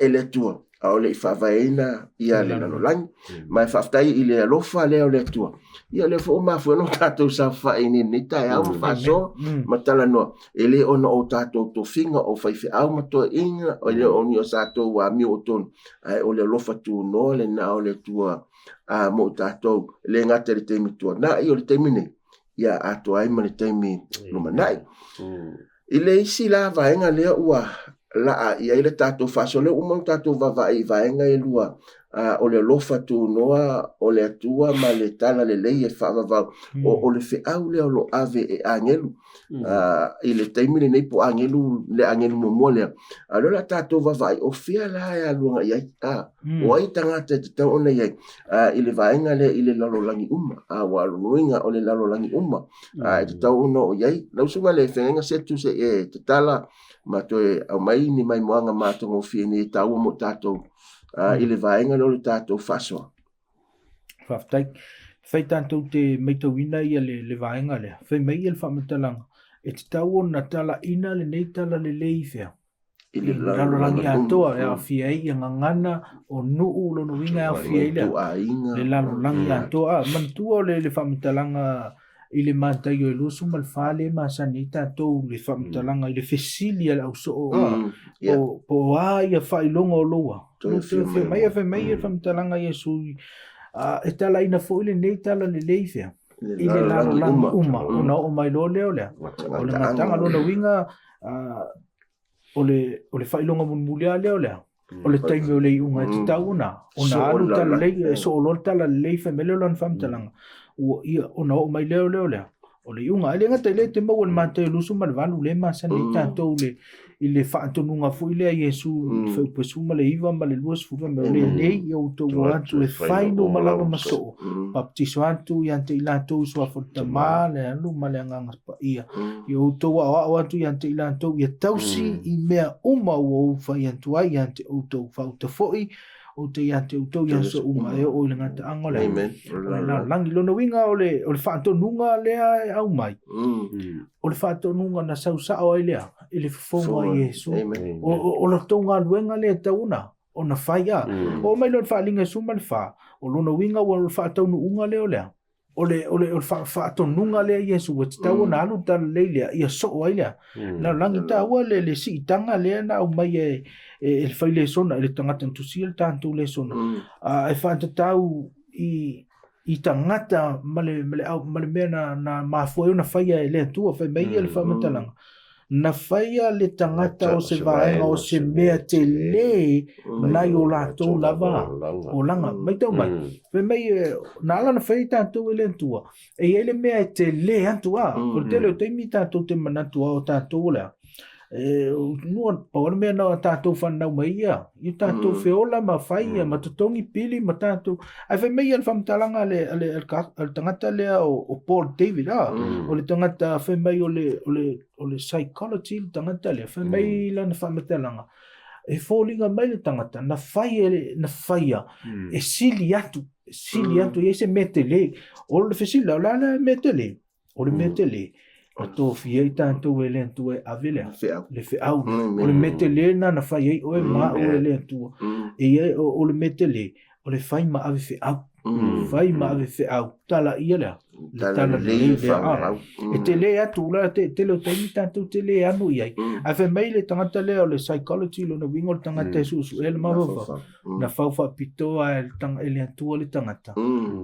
A: e le tua a o le i whaavaina ia le lalolangi mai whaftai i le alofa leo le tua ia le fo mafu no tatou sa whaini ni tai au whaso matala noa e le ona o tatou to finga o whaife au matoa inga o le oni o satou wa mi o tonu ai o le alofa tu no le na o le tua mo tatou le ngata le teimi tua na i o le teimi ne ia ato ai ma le teimi lumanai i le isi la vaenga lea ua la ia ile tatou fasole uma tatou vavai vaenga e lua o le lofa tu noa o le atua ma le tala le lei e whaavavau o le whiau lea o lo ave e angelu i le taimine nei po angelu le angelu momoa lea alola tatou vavai o fia la e aluanga iai o ai tangata te tau ona iai i le vaenga lea i le lalolangi uma wa alunuinga o le lalolangi uma e te tau ona o iai lausunga le whenga setu se e te tala ma toe au mai ni mai moanga mātongo fie ni tau mo tatou i le vaenga no le tatou fasoa.
B: Whaftai, whai tātou te meitauina ia le vaenga lea. Whai mai ia le whamatalanga. E te tau o na tala ina le nei tala le lei whea. I le lalolangi atoa e a fia i a ngangana o nuu lono winga a fia i lea. Le lalolangi atoa. Mantua le whamatalanga i le mātai o e lusu ma le whale ma sani tātou le whamatalanga i le fesili ala au so po ia whailonga o loa. Mai a whai e whamatalanga i e sui e tala ina fo i le nei tala le leifea i le lalolangi uma una o mai lo leo lea o le matanga lona winga o le whailonga munmulia leo lea o le taimi o le iunga e te tau ona alu tala lei so o lor tala le leifea me leo lan whamatalanga o ia ona o mai leo lea o le iunga ele ngata ile te mau le mate lusu ma le valu le masa ni tātou le i le whaatonunga fu i lea Iesu i whaupesu ma le iwa ma le luas fuwa me o le nei i au tau atu e whaino malawa maso baptiso atu i ante i lātou sua whotama le anu ma le anganga pa ia i au tau au atu i ante i lātou i a tausi i mea uma ua ufa i antu ai i ante au tau whautafoi o te iate o tau iaso uma e o le ngata angole.
A: Amen.
B: Langi lona winga o le whaatonunga lea e au mai. O le whaatonunga na sausao ai lea, i le whafonga Iesu. O le tonga luenga lea tauna, o na whaia. O mai lona whaalinga suma le wha, o lona winga o le whaatonu leo lea. O le whaatonunga lea Iesu, o te tau na alu tala leilea, ia so ai lea. Na langi taua le si itanga lea na au mai e le whaile sona, le tangata ntusia le tāntou le sona. E whaantatau i tangata male mea na mafua na whaia e lea tua, whai mai le whaamatalanga. Na whaia le tangata o se vaenga o se mea te le nai o lātou lava o langa. Mai tau mai. Whai mai na ala na whai tātou e lea tua. E ele mea e te le antua. O te leo teimi tātou te manatua o tātou lea. Nua pawana mea na tātou whanau mai ia. I tātou whiola ma whaia, ma tatongi pili, ma tātou. Ai whai mei al whamtalanga al tangata lea o Paul David, o le tangata whai mei o le psychology, le tangata lea, whai mei lana whamtalanga. E fōlinga mai le tangata, na whaia, e sili atu, i se metele. O le whesila, o lana metele, o le metele. O tō whia i tātou e lea tua e awe lea. Le whiau. O le mete le na whai ei o e maa o e lea tua. E ia o le mete le, o le whai ma awe whiau. Whai ma awe whiau. Tala ia lea. Tala le lea. E te le atu la te leo taimi tātou te le anu iai. A whai mai le tangata lea o le psychology lo na wingo le tangata e susu e le mawawa. Na whauwha pitoa e lea tua le tangata.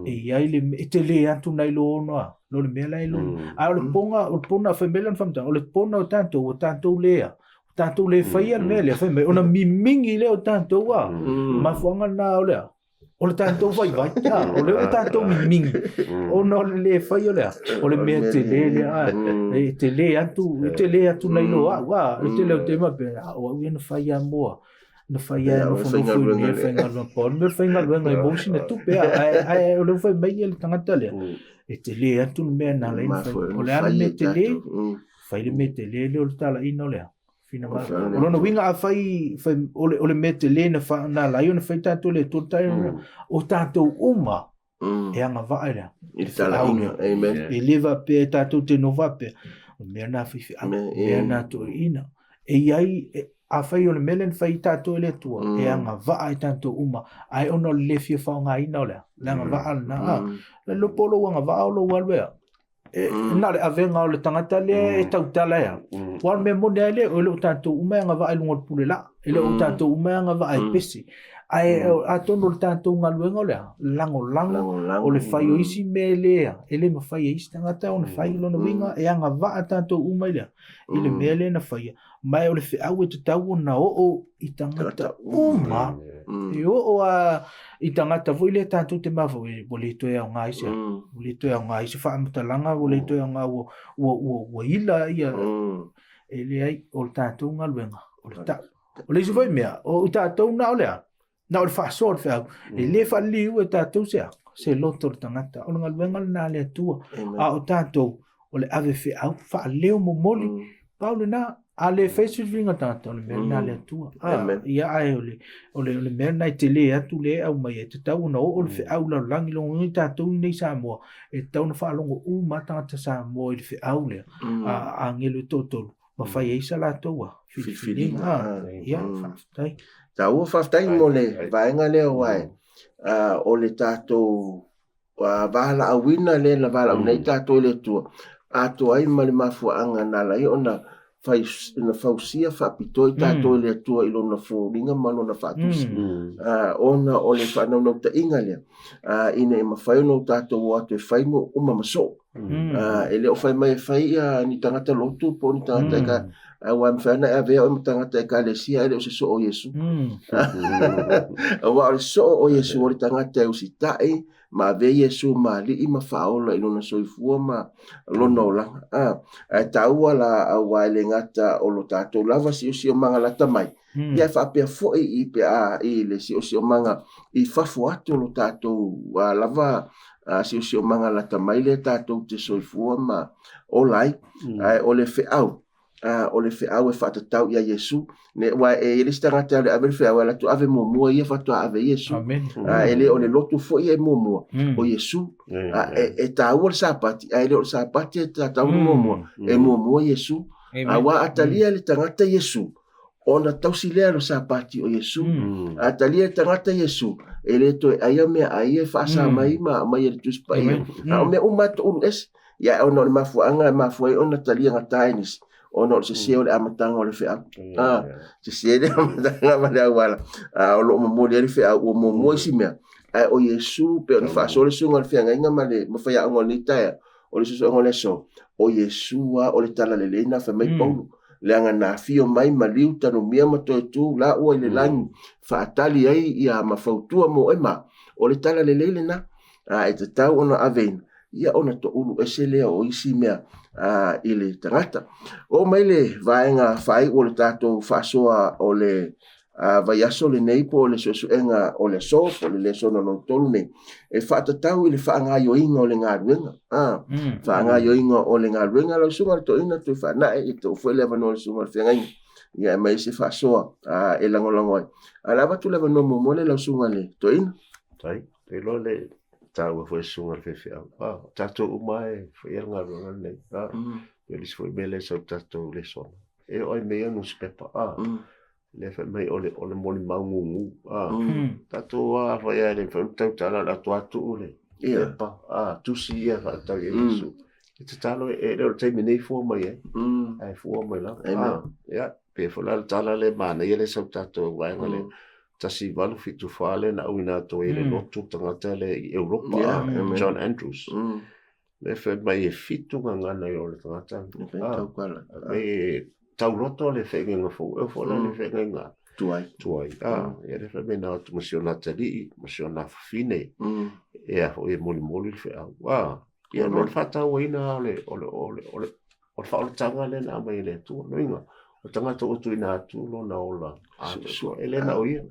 B: E iai e te le atu nai lo onoa. Lo le mea lai lo. A o le ponga whai melan whamtanga. O le pona o tātou lea. Tātou le whaia le mea lea whai mea. O na mimingi lea o tātou a. Mafuanga nā o lea. O le tātou vai, o le tātou mimingi. O na le whaia lea. O le mea te le lea. E te le atu nai lo a. E te leo te mape. O au ia na whaia moa. Na whaia no whamuwhuni e whaingalua pōn. Mea whaingalua ngai mōsi na tupe a. O le whai mai le tangata lea. E te le atu na mea nā leina. O le ana me te le. Whai le me te le leo le tala ino lea. O lona winga a whai, o le me te le na lai o na whai tātou le tōtai o tātou uma e anga vae rea.
A: I tala ina, amen.
B: E lewa pe tātou te nova pe. O mea nā whi mea nā tō ina. E iai, a whai o le melen whai tātou le tua, e anga vae tātou uma. Ai ono le whia whao ngā ina o lea. Le anga vae na le lopolo anga vae o lo walwea. Nā le awenga o le tangata le e tautala ea. Wal me mone ai le o le o tātou umea ngā vae lunga pule la. E le o tātou umea ngā vae pesi. Ai a tono le tātou ngā luenga o lea. Lango o le whai o isi me lea. E le ma whai e isi tangata o le whai lona winga e anga vae tātou umea lea. I le mea le na whai. Mai o le whiau e te tau na o i tangata uma. E o i tangata voi le tātou te mawha o le toi au ngā isi. O le toi au ngā isi whaamutalanga o le toi au ngā ua ila ia. E le ai o le tātou ngā luenga. O le isi voi mea. O tātou na o lea. Na o le whaasoa le whiau. E le whaaliu e tātou sea. Se loto le tangata. O le ngā luenga le nā lea tua. A o tātou o le ave whiau. Whaaleo mo moli. Paule nā. A le Facebook vinga tātou le mea nā lea tua. Ia ai o le mea nai te le atu le au mai e te tau na o le whiau lau langi longo ngi tātou i nei Samoa. E tau na whaalongo u matangata Samoa i le whiau lea. A ngelu tōtolu. Ma whai eisa la toua. Whiwhiringa. Ia, whaftai.
A: Tau whaftai mo le vaenga lea wai. O le tātou wahala awina le la wahala au nei tātou le tua. Ato ai ma le mafuanga nā lai o na na fausia whapitoi tātou le atua ilo na fōringa malo na whatusi. Ona o le whanau nau ta inga lea. Ina e mawhai nau tātou o atu e whaino uma maso. E leo whai mai whai ni tangata lotu po ni tangata e ka wai mwhana e avea o ima tangata e ka le sia e leo se so o Yesu. Wa o le so o Yesu o le tangata e usi tae ma ve Yesu ma li ima faola ilona soifua ma lona olanga taua la awa le ngata o lo tatou lava si o manga lata mai ia whapea fo'i i pe i le si o manga i fafu atu lo tatou lava si o manga lata mai le tatou te soifua ma olai o le fe'au o le fe'au e whaatatau ia Yesu ne wa e le stangata le ave fe'au la tu ave momua ia fatu ave Yesu ele o le lotu fo'i e momua o Yesu e taua le sapati le o sapati e tatau momua e momua Yesu wa atalia le tangata Yesu ona tausilea lo sapati o Yesu atalia le tangata Yesu ele to aia me aia fasa mai ma le tuspa ia o me umato ulu es ya ona le mafuanga ona talia ngatainis ono se se ole amatanga ole fea se se le amatanga male wala o lo mo le fea o mo isi me o Yesu pe on fa so le sunga fea nga male mo fa ya ngoni ta o le so ngole so o Yesu o le tala le lena fa mai paulo le anga na fio mai maliu tano mia mato tu la o le lang fa tali ai ia mafautua mo ema o le tala le lena e te tau ona aven ia ona to ulu esele o isi mea ile tangata o maile vaenga fai o le tatou fasoa o le vaiaso le nei po le sosuenga o le so po le so no tolu nei e whaatatau i le whaangaio inga o le ngaruenga whaangaio inga o le ngaruenga lau sunga to ina tu whaanae i to fwele vano le sunga le whiangainga ia mai se fasoa e langolangoi alawa tu le vano momole lau sunga le to ina
C: tai te lo le tau foi sunga le fefea tato umai foi ngaruenga nei eles foi beleza o tato le sona e oi meia no spepa le fa mai ole moli mangungu tato vai ele foi tau tala la atu le pa tu si ia fa tau Yesu te talo e le te mini fo mai ai fo mai la ya pe fo la tala le mana ele so tato vai ngale tasi valu fitu fale na uina to ele lotu tangata le Europa John Andrews le fe mai e fitu ngana yo le tangata e tau roto le fe ngenga fo e fo le fe ngenga tuai e le fe mena tu misiona tali misiona fine e a fo e moli fe ia no fata wina o fa o tanga le na mai le tu noinga o tangata o tu ina tu lo na ola so ele na oia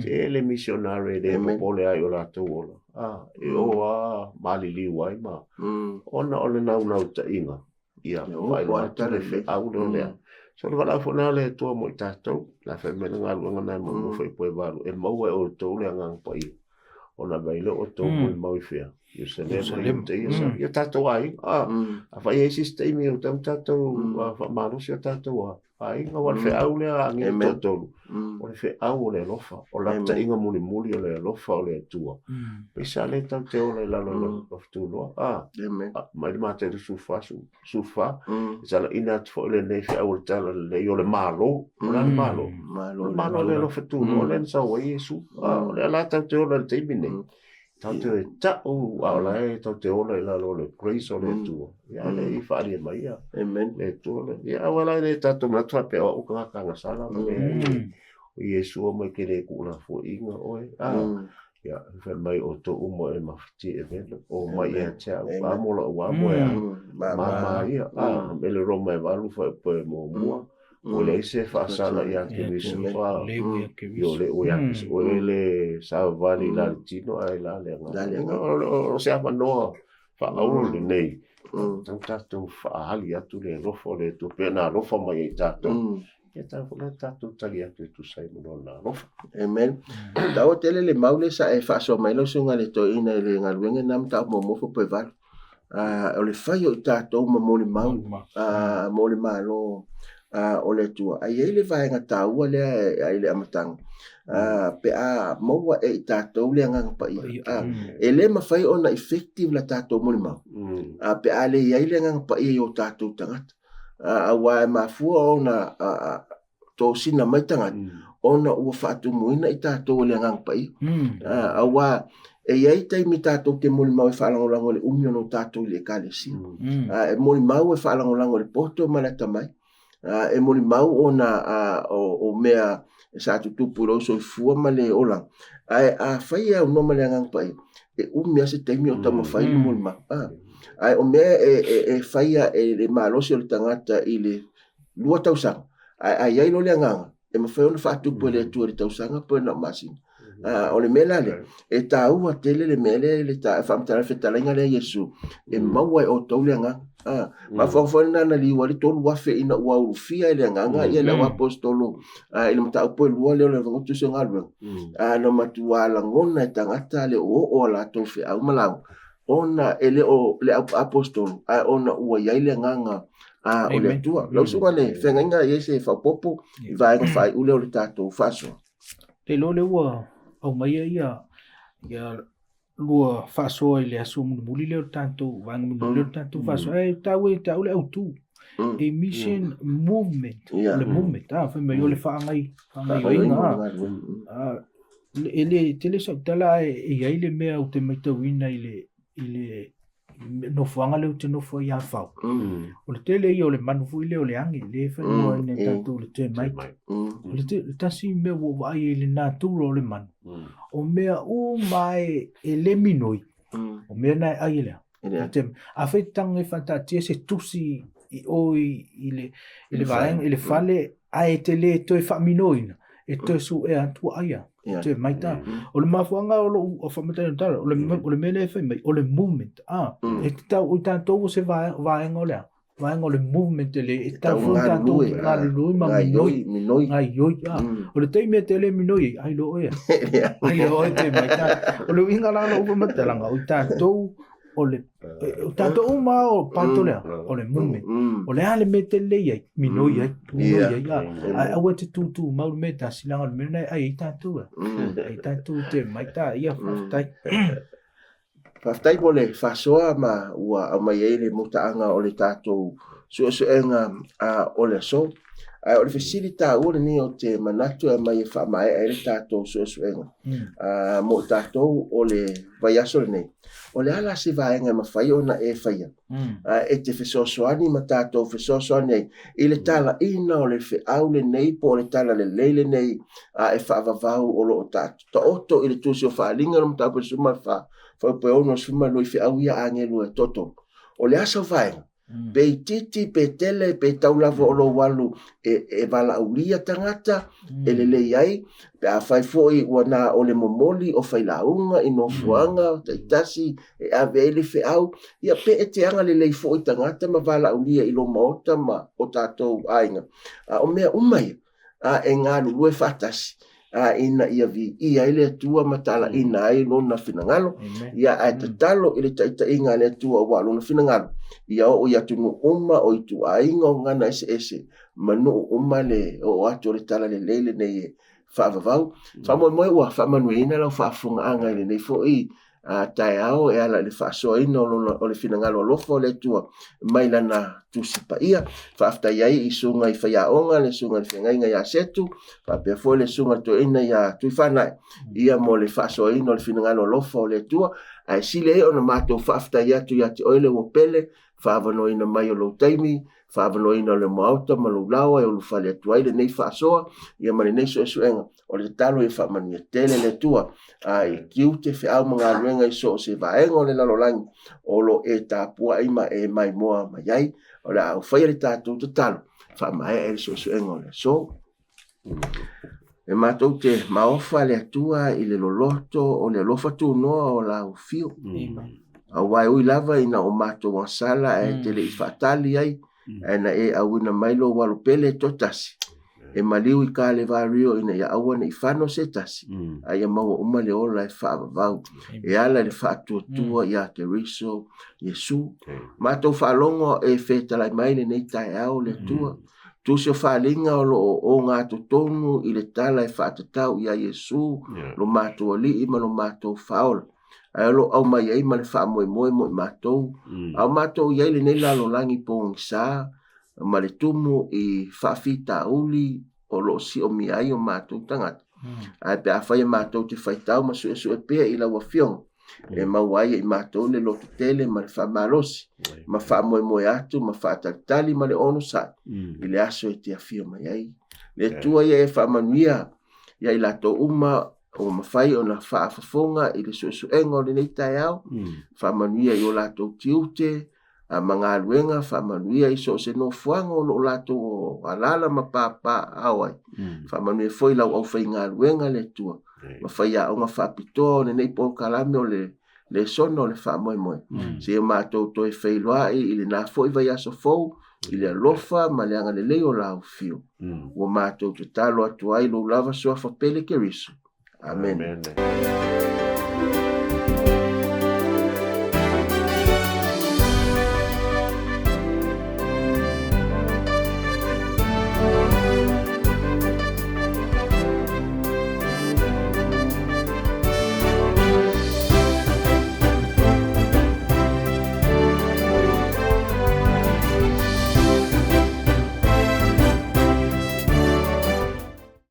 C: ele missionary de popole ai ola tu ola e o mali li wai ma ona ole na una uta inga ia vai wa tare fe au le so le vala fona le to mo tato la fe me nga lu nga mo foi po valu e mo o to le nga pa i ona vai le o to mo fe eu selem te ia tato ai a vai esiste mi o tato a malu se tato ai nga wa fe au le a ngi toto o le fe au le lofa o la ta inga muli o le lofa o le tua pe sa le tau te o le la lo tu lo mai ma te sufa sa la ina fo le ne fe au tala le yo le malo le lofa tu lo le sa o Yesu le la tau te o le te bine tau te ta o ala e tau te o le la lo le grace o le tua ya le I fa le mai le tu le ya wala le tato ma tra pe o ka ka sala le o Yesu o mai ke le ku la fo inga oi ya fe mai o to mo e mafti e velo o mai e cha wa mo ma ia me le roma e valu fo po mo o le se fa sala ya ke mi su fa yo le o ya o le sa vali la tino ai la le o se apa no fa au le nei tanto fa ali atu le rofo le tu pena rofo mai tato e tato talia tu sai mo na rofo
A: amen da o tele le maule sa e fa so mai lo sunga le to ina le ngaluenga nam ta mo fo po val o le fai o tato mo le mau mo le malo o le tua ai ele vai nga taua le ai le amatang pe maua e tatou le anga pa ele ma fai ona effective la tatou mo le mau pe ale ai le anga pa o tatou tangata wa ma fu ona to sina mai tangata ona ua fatu muina I tatou le anga pa wa e ai tai mi tatou te mo le mau fa lango le umio no tatou le kalesi e mo le mau e fa lango le poto malata mai e moli mau ona o mea sa tutupu lo so fua male ola ai a fai au no male ngang pai umia se taimi o tama whai mo le ma. Ai o mea e whaia e le malosi o le tangata i le lua tausanga. Ai ai lo le anganga. E ma whai ona whaatupu le atua le tausanga po na masina. O le mea le e tāua tele le mele le ta whamtara whetalainga le Yesu. E maua e o tau le anganga. Ma whawhana na liwa le tolu wafe ina ua urufia le anganga ia le apostolo. Ina mata upo e lua leo le vangotu se ngalwa. Na matua la ngona e tangata le o la tofe au malau. Ona ele o le apostolo. Ona ua iai le anganga. O le atua. Lau sunga le whengainga iese whapopo. I vaenga whai ule o le tātou whaso.
B: Te lo le ua au maia ia lua whasoa i le aso muli leo tātou vanga muli leo tātou whasoa tau le au tū a mission movement le movement whamai o le whaangai o inga ele tele sa tala e iai le mea o te maitawina i le nofuanga leo te nofua i awhau o le tele i o le manufu i leo le angi le whanua i ne tātou le te mai o le tasi mea wo vai i le nāturo o le manu o mea o mai e le minoi o mea nai ai lea a whai tanga e whantatia se tusi i oi i le vaenga i le fale a e te le toi whaminoina e toi su e antua aia te maita o le mafuanga o whamatana tala o le mele e whai mai o le movement e te tau o tātou o se vaenga o lea vaenga o le movement le e tau fun tātou ngā lui ma minoi ngai ioi o le teimea te le minoi ai lo oia ai lo oia te maita o le winga lana upa matalanga o tātou o le tātou ma o pantolea o le movement o le ale me te le iai minoi ai ai aua te tūtū mauru me tā silanga le mena ai tātou te maita ia whaftai
A: Whaftai mo le whasoa ma ua au mai e le mutaanga o le tātou suenga o le so. O le fesilita ua ni o te manatu e mai e whamae e le tātou suenga. Mo tātou o le vaiaso le nei. O le ala se vaenga ma whai ona e whaia. E te whesosoani ma tātou whesosoani ei. I le tala ina o le wheau le nei po le tala le leile nei e whaavavau o lo o tātou. Ta oto i le tūsi o whaalinga no mtau pe suma whaupe ono suma loi whiau ia angelu e toto. O le asa vaenga. Pe titi, pe tele, pe taulava o lo walu e vala aulia tangata, e le iai, pe a whai foi wana o le momoli o whai launga, i no fuanga, taitasi, e ave ele whiau, ia pe e te anga le lei foi tangata ma vala aulia i lo maota ma o tātou ainga. O mea umai, e ngā lulue whatasi. Ina ia vi ia ile tua matala ina ai lona finangalo ia ai te talo ile taita inga le tua wa lona finangalo ia o ia tunu uma o itu ainga ngana ese manu uma le o atu le tala le lele nei fa vavau fa mo wa fa manuina la fa funga anga ile nei fo i tai ao e ala le fa so ino o le finangalo lofo le tua mai lana tusipa ia fa afta iai i sunga i whaia onga le sunga le whengainga ia setu fa pe fo le sunga to ina ia tuifana ia mo le fa so ino le finangalo lofo le tua ai sile ona mato fa afta ia tu ia te oile wo pele fa avano ina mai o lo taimi fa avano ina le mauta ma lo lawa e o lo fale tua ile nei fa soa ia mani nei so enga o le talo e fa mani tele le tua ai kiu te whea mga ruenga i so se vaenga o le lalolangi o lo e tāpua ima e mai moa mai ai o le au whaia le tātou te talo wha mai e so enga o le so e mātou te maofa le atua i le loloto o le lofa tu noa o la ufio a wai ui lava ina o mātou wasala e te le i whatali ai e na e awina mailo walo pele totasi e maliu i ka le vario ina ia awana i whano se tasi a ia maua uma le ola e whaavavau e ala le whaatuatua ia te riso Yesu mātou whaalongo e whetalai maile nei tai au le tua tusi o whaalinga o ngā totonu i le tala e whaatatau ia Yesu lo mātou ali ima lo mātou whaola alo au mai ai ma le whaamoe moe mo i mātou au mātou iai le nei lalo langi pōngi sā ma le tumu i whaafita uli o lo si o mi ai o mātou tangata. Ai pe a whai mātou te whaitau ma su e pēa i la wafiong. E mawai i mātou le lotu tele ma le whaamalosi. Ma whaamoe moe atu, ma whaataritali ma le ono sa. I le aso e te awhia mai ai. Le tua ia e whaamanuia. Ia i lato uma o mawhai o na whaafafonga i le suesuenga o le nei tai au, whamanuia i o lātou tiute, a mga aluenga whamanuia i so se no fuanga o lo lātou o alala ma pāpā awai, whamanuia foi lau au whai ngā aluenga le tua, mawhai a o ngā whaapitoa o le nei pol kalame o le sona o le whaamoe moe, se o mātou toi whailoa i le nā foi vai aso fou, i le alofa ma le anga le leo lau fio, o mātou te talo atu ai lo lava soa whapele ke risu. Amen.